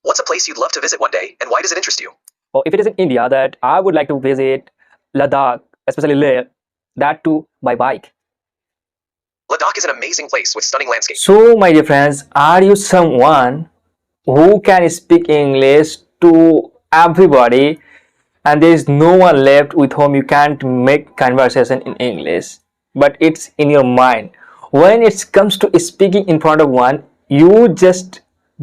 What's a place you'd love to visit one day, and why does it interest you? Or if it is in India, that I would like to visit Ladakh, especially Leh, that too by bike. Ladakh is an amazing place with stunning landscapes. So, my dear friends, are you someone who can speak English to everybody and there is no one left with whom you can't make conversation in English, but it's in your mind? When it comes to speaking in front of one, you just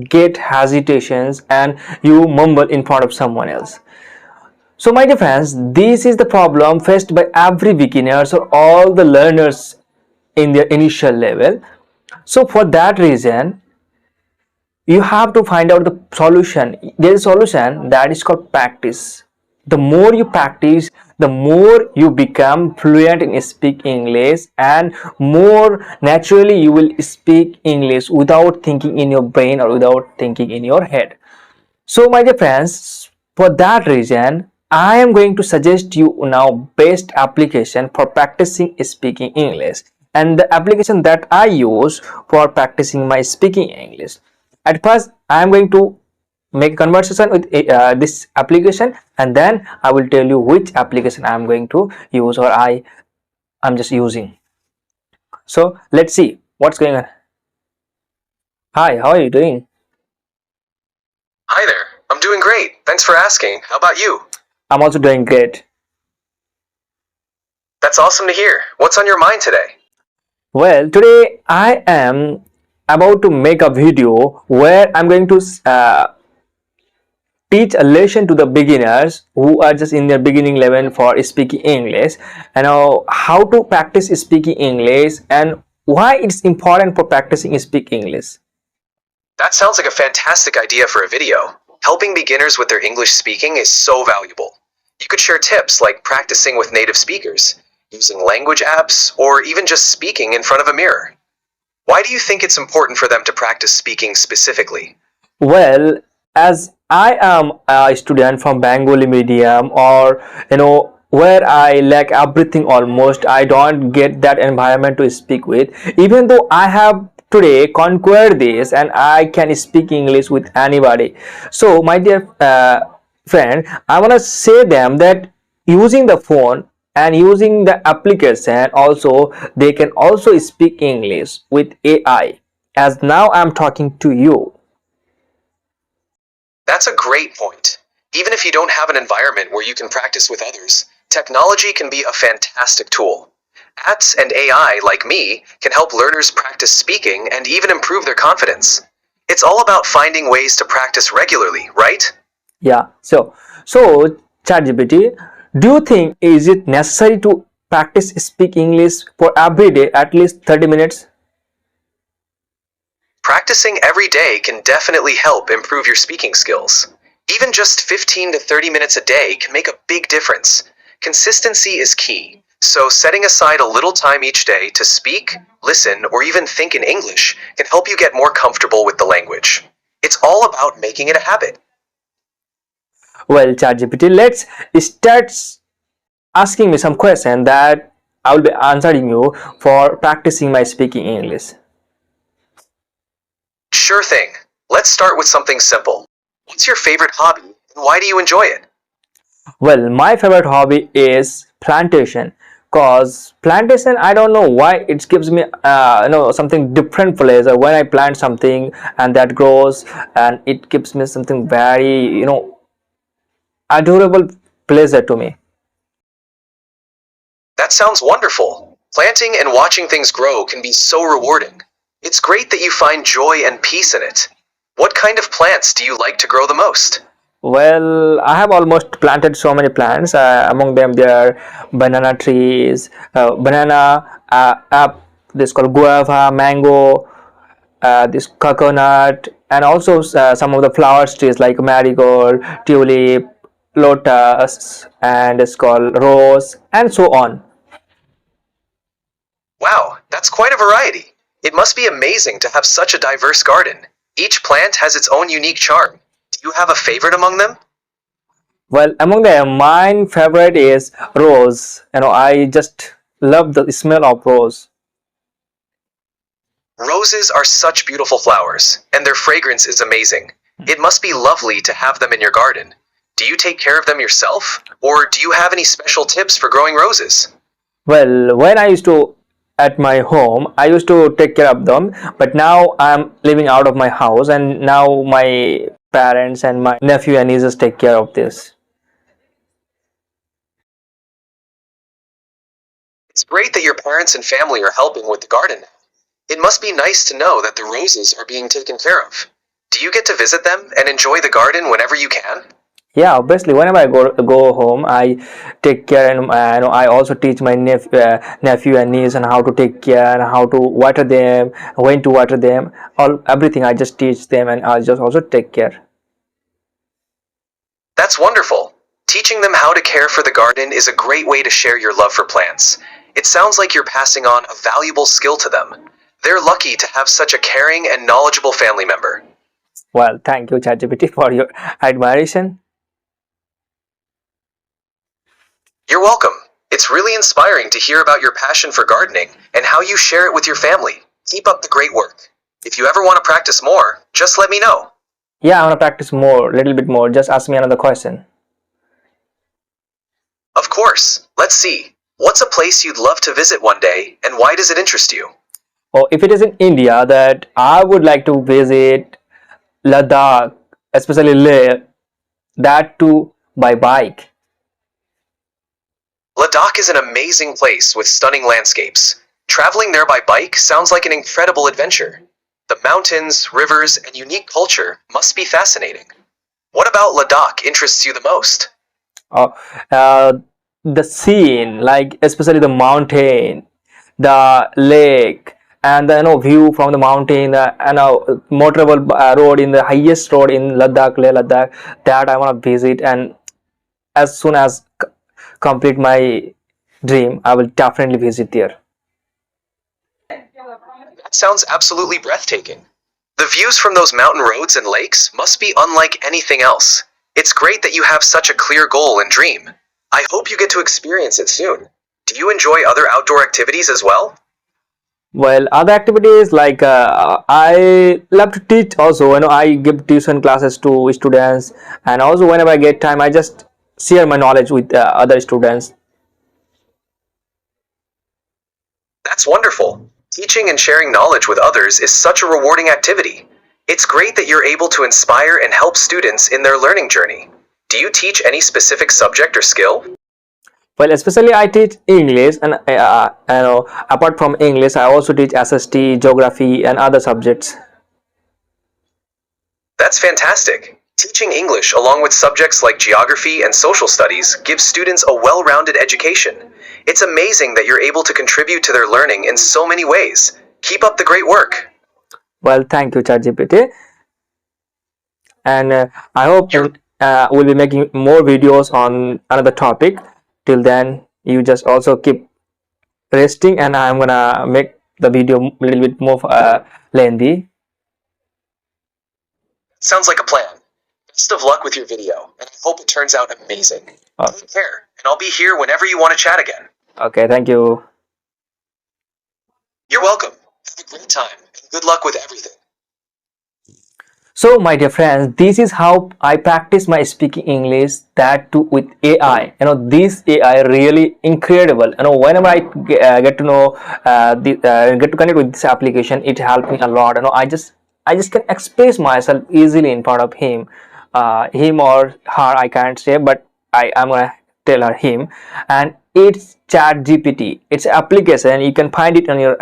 get hesitations and you mumble in front of someone else. So my dear friends, this is the problem faced by every beginners or all the learners in their initial level. So for that reason, you have to find out the solution. There is a solution that is called practice. The more you practice, the more you become fluent in speak English, and more naturally you will speak English without thinking in your brain or without thinking in your head. So my dear friends, for that reason, I am going to suggest you now best application for practicing speaking English, and the application that I use for practicing my speaking English. At first, I am going to make a conversation with this application, and then I will tell you which application I am going to use or I am just using. So let's see what's going on. Hi, how are you doing? Hi there. I'm doing great. Thanks for asking. How about you? I'm also doing great. That's awesome to hear. What's on your mind today? Well, today I am about to make a video where I'm going to teach a lesson to the beginners who are just in their beginning level for speaking English, and how to practice speaking English and why it's important for practicing speaking English. That sounds like a fantastic idea for a video. Helping beginners with their English speaking is so valuable. You could share tips like practicing with native speakers, using language apps, or even just speaking in front of a mirror. Why do you think it's important for them to practice speaking specifically? Well, as I am a student from Bengali medium, or where I lack everything almost, I don't get that environment to speak with. Even though I have today conquered this and I can speak English with anybody. So my dear friend, I want to say them that using the phone and using the application, also they can also speak English with AI, as now I'm talking to you. That's a great point. Even if you don't have an environment where you can practice with others, technology can be a fantastic tool. Apps and AI, like me, can help learners practice speaking and even improve their confidence. It's all about finding ways to practice regularly, right? Yeah, so ChatGPT, do you think is it necessary to practice speak English for every day at least 30 minutes? Practicing every day can definitely help improve your speaking skills. Even just 15 to 30 minutes a day can make a big difference. Consistency is key, so setting aside a little time each day to speak, listen, or even think in English can help you get more comfortable with the language. It's all about making it a habit. Well, ChatGPT, let's start asking me some question that I will be answering you for practicing my speaking English. Sure thing. Let's start with something simple. What's your favorite hobby, and why do you enjoy it? Well, my favorite hobby is plantation, cause plantation, I don't know why it gives me something different pleasure when I plant something and that grows, and it gives me something very adorable pleasure to me. That sounds wonderful. Planting and watching things grow can be so rewarding. It's great that you find joy and peace in it. What kind of plants do you like to grow the most? Well, I have almost planted so many plants. Among them, there are banana trees, this called guava, mango, this coconut, and also some of the flowers trees like marigold, tulip, lotus, and it's called rose, and so on. Wow, that's quite a variety. It must be amazing to have such a diverse garden. Each plant has its own unique charm. Do you have a favorite among them? Well, among them, my favorite is rose. I just love the smell of rose. Roses are such beautiful flowers, and their fragrance is amazing. It must be lovely to have them in your garden. Do you take care of them yourself? Or do you have any special tips for growing roses? Well, when I used to at my home, I used to take care of them, but now I'm living out of my house, and now my parents and my nephew and nieces take care of this. It's great that your parents and family are helping with the garden now. It must be nice to know that the roses are being taken care of. Do you get to visit them and enjoy the garden whenever you can? Yeah, obviously, whenever I go home, I take care, and I also teach my nephew and niece and how to take care and how to water them, when to water them, all everything. I just teach them, and I just also take care. That's wonderful. Teaching them how to care for the garden is a great way to share your love for plants. It sounds like you're passing on a valuable skill to them. They're lucky to have such a caring and knowledgeable family member. Well, thank you, ChatGPT, for your admiration. You're welcome. It's really inspiring to hear about your passion for gardening and how you share it with your family. Keep up the great work. If you ever want to practice more, just let me know. Yeah, I want to practice more, a little bit more. Just ask me another question. Of course. Let's see. What's a place you'd love to visit one day, and why does it interest you? Or if it is in India, that I would like to visit Ladakh, especially Leh, that too by bike. Ladakh is an amazing place with stunning landscapes. Traveling there by bike sounds like an incredible adventure. The mountains, rivers, and unique culture must be fascinating. What about Ladakh interests you the most? Uh, uh, the scene, like especially the mountain, the lake, and the view from the mountain, motorable road in the highest road in Ladakh, Leh Ladakh, that I want to visit. And as soon as complete my dream, I will definitely visit there. That sounds absolutely breathtaking. The views from those mountain roads and lakes must be unlike anything else. It's great that you have such a clear goal and dream. I hope you get to experience it soon. Do you enjoy other outdoor activities as well? Well, other activities like I love to teach also. I give tuition classes to students, and also whenever I get time, I just share my knowledge with other students. That's wonderful. Teaching and sharing knowledge with others is such a rewarding activity. It's great that you're able to inspire and help students in their learning journey. Do you teach any specific subject or skill? Well, especially I teach English, and apart from English, I also teach SST, geography, and other subjects. That's fantastic. Teaching English along with subjects like geography and social studies gives students a well-rounded education. It's amazing that you're able to contribute to their learning in so many ways. Keep up the great work. Well, thank you, ChatGPT, and I hope we'll be making more videos on another topic. Till then, you just also keep resting, and I'm gonna make the video a little bit more lengthy. Sounds like a plan. Best of luck with your video, and I hope it turns out amazing. Take care, and I'll be here whenever you want to chat again. Okay, thank you. You're welcome. Have a great time, and good luck with everything. So, my dear friends, this is how I practice my speaking English, that too with AI. This AI really incredible. Whenever I get to know get to connect with this application, it helped me a lot. I just can express myself easily in front of him, him or her. I can't say, but I'm gonna tell her him. And it's ChatGPT. It's an application. You can find it on your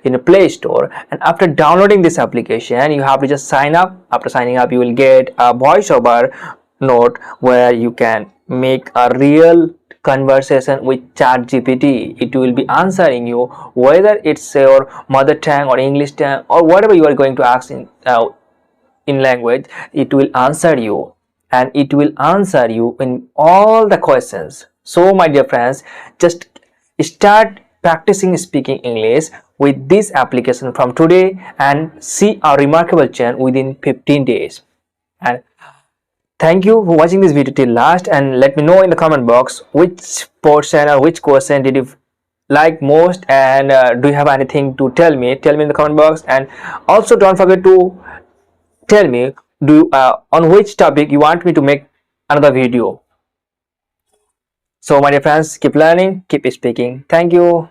in a Play Store. And after downloading this application, you have to just sign up. After signing up, you will get a voiceover note where you can make a real conversation with ChatGPT. It will be answering you whether it's your mother tongue or English tongue or whatever you are going to ask in language. It will answer you, and it will answer you in all the questions. So, my dear friends, just start practicing speaking English with this application from today and see a remarkable change within 15 days. And thank you for watching this video till last, and let me know in the comment box which portion or which question did you like most, and do you have anything to tell me in the comment box. And also don't forget to tell me on which topic you want me to make another video. So my dear friends, keep learning, keep speaking. Thank you.